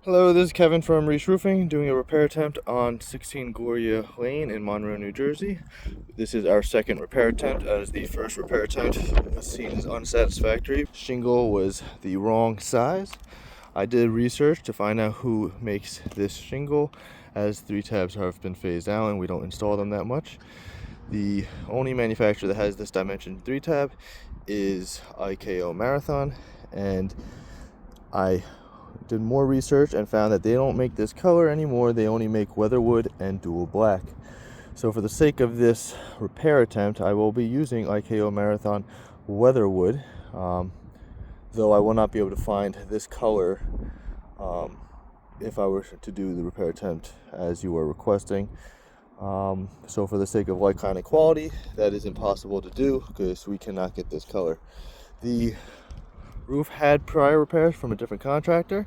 Hello, this is Kevin from Reach Roofing doing a repair attempt on 16 Gloria Lane in Monroe, New Jersey. This is our second repair attempt, as the first repair attempt was seen as unsatisfactory. Shingle was the wrong size. I did research to find out who makes this shingle, as 3-tabs have been phased out and we don't install them that much. The only manufacturer that has this dimension 3-tab is IKO Marathon, and I did more research and found that they don't make this color anymore. They only make Weatherwood and Dual Black. So for the sake of this repair attempt, I will be using IKO Marathon Weatherwood, though I will not be able to find this color if I were to do the repair attempt as you were requesting. So for the sake of like, kind, and quality, that is impossible to do because we cannot get this color. The roof had prior repairs from a different contractor.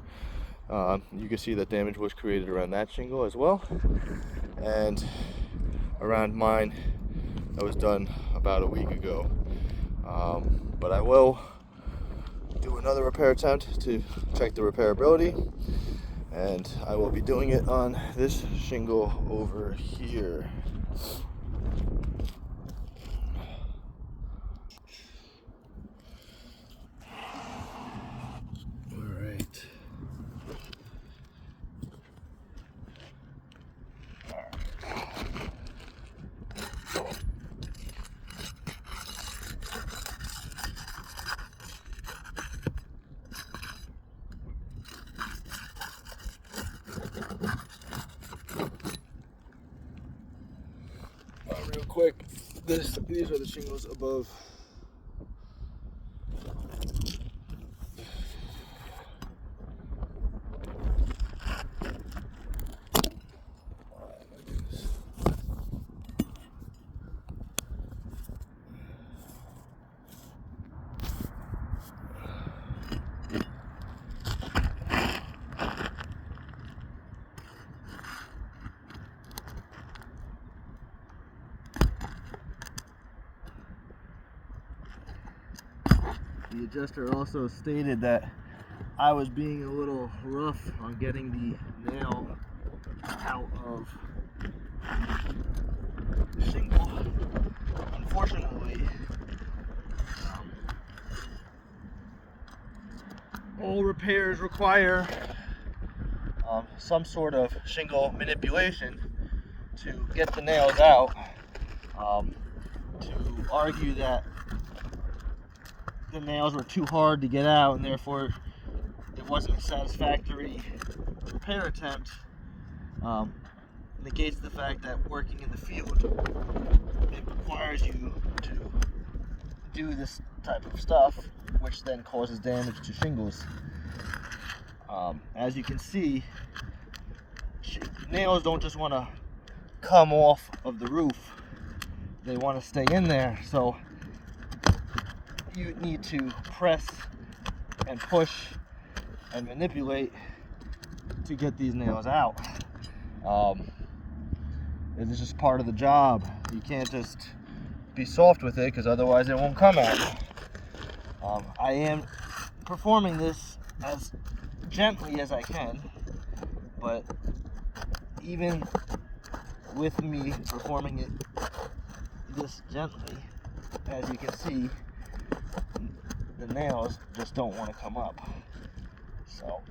You can see that damage was created around that shingle as well, and around mine that was done about a week ago. But I will do another repair attempt to check the repairability, and I will be doing it on this shingle over here. Real quick, these are the shingles above. The adjuster also stated that I was being a little rough on getting the nail out of the shingle. Unfortunately, all repairs require some sort of shingle manipulation to get the nails out. To argue that the nails were too hard to get out and therefore it wasn't a satisfactory repair attempt negates the fact that working in the field, it requires you to do this type of stuff, which then causes damage to shingles. As you can see, nails don't just want to come off of the roof, they want to stay in there, so you need to press and push and manipulate to get these nails out. It's just part of the job. You can't just be soft with it, because otherwise it won't come out. I am performing this as gently as I can, but even with me performing it this gently, as you can see, the nails just don't want to come up. So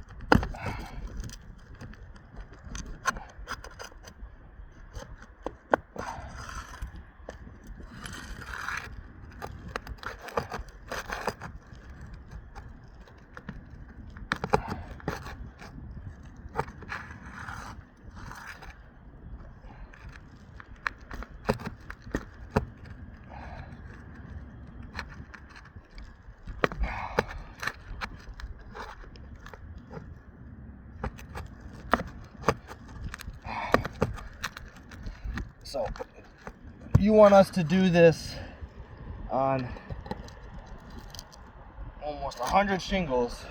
So you want us to do this on almost 100 shingles.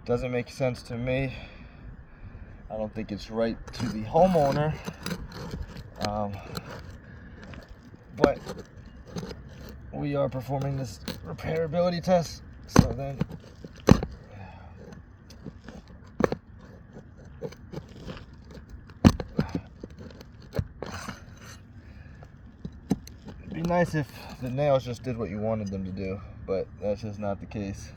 Doesn't make sense to me. I don't think it's right to the homeowner. But we are performing this repairability test. So then it'd be nice if the nails just did what you wanted them to do, but that's just not the case.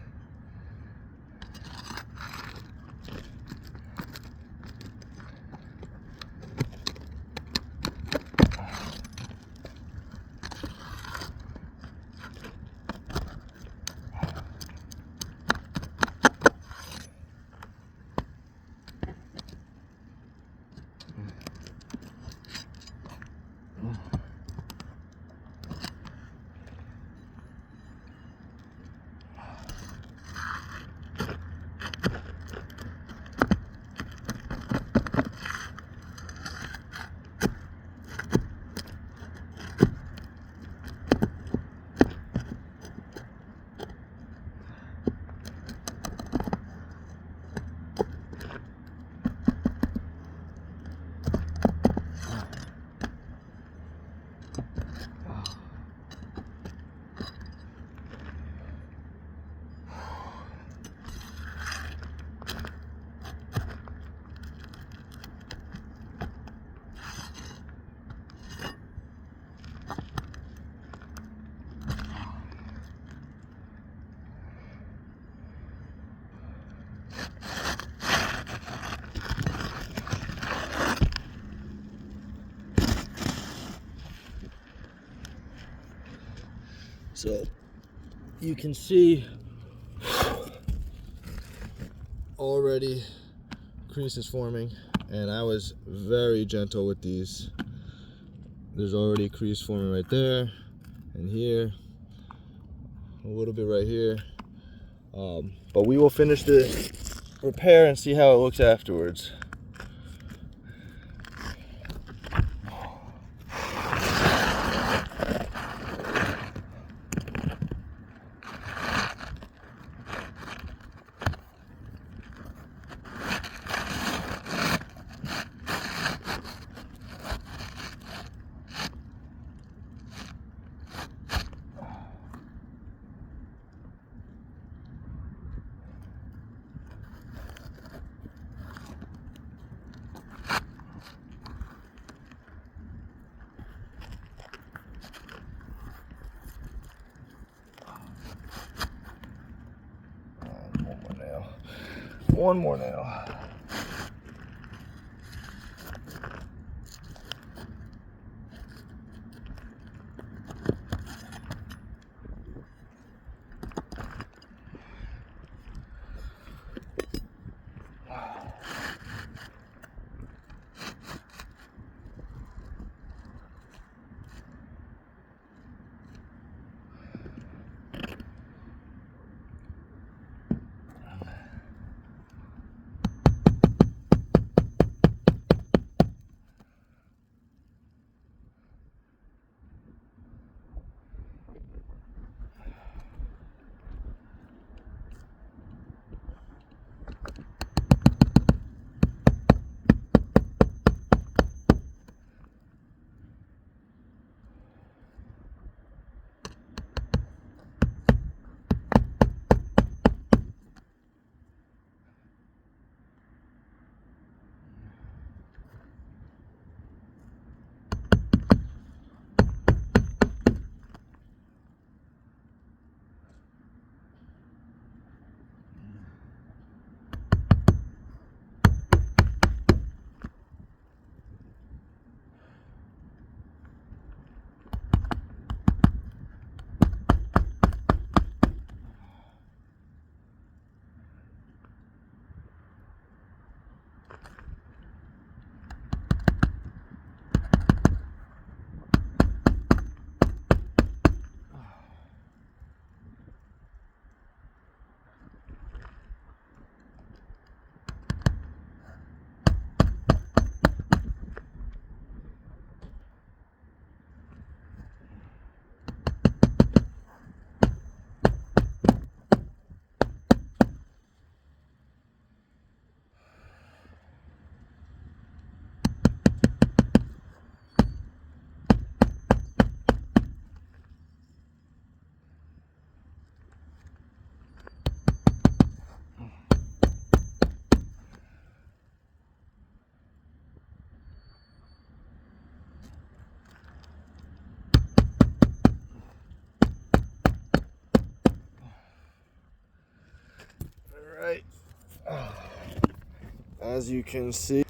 So you can see already creases forming, and I was very gentle with these. There's already a crease forming right there and here, a little bit right here. But we will finish the repair and see how it looks afterwards. One more nail. Alright, as you can see,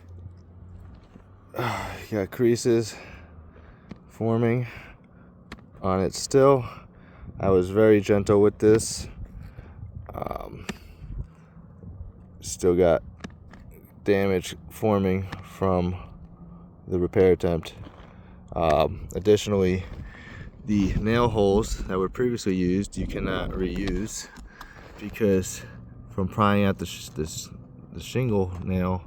you got creases forming on it still. I was very gentle with this. Still got damage forming from the repair attempt. Additionally, the nail holes that were previously used you cannot reuse, because from prying out the shingle nail,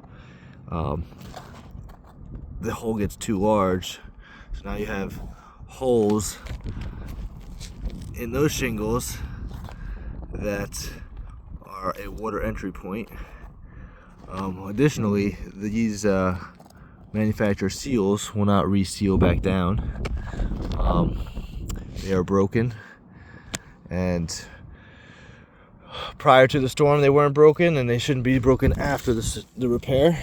the hole gets too large. So now you have holes in those shingles that are a water entry point. Additionally, these manufacturer seals will not reseal back down. They are broken, and prior to the storm they weren't broken, and they shouldn't be broken after the repair.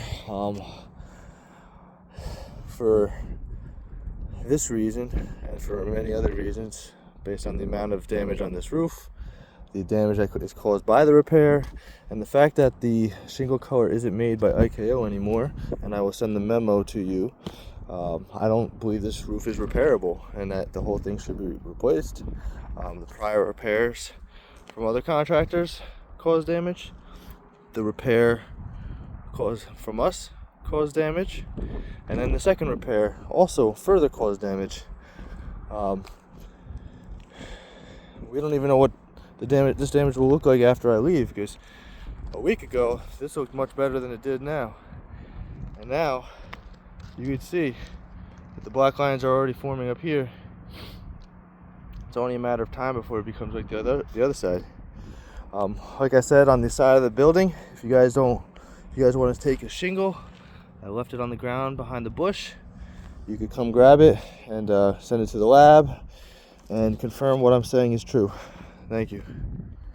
For this reason and for many other reasons, based on the amount of damage on this roof, the damage that is caused by the repair, and the fact that the shingle color isn't made by IKO anymore, and I will send the memo to you, I don't believe this roof is repairable and that the whole thing should be replaced. The prior repairs from other contractors caused damage. The repair from us caused damage, and then the second repair also further caused damage. We don't even know what this damage will look like after I leave, because a week ago this looked much better than it did now, and now you can see that the black lines are already forming up here. It's only a matter of time before it becomes like the other side. Like I said, on the side of the building, if you guys want to take a shingle, I left it on the ground behind the bush. You could come grab it and send it to the lab and confirm what I'm saying is true. Thank you.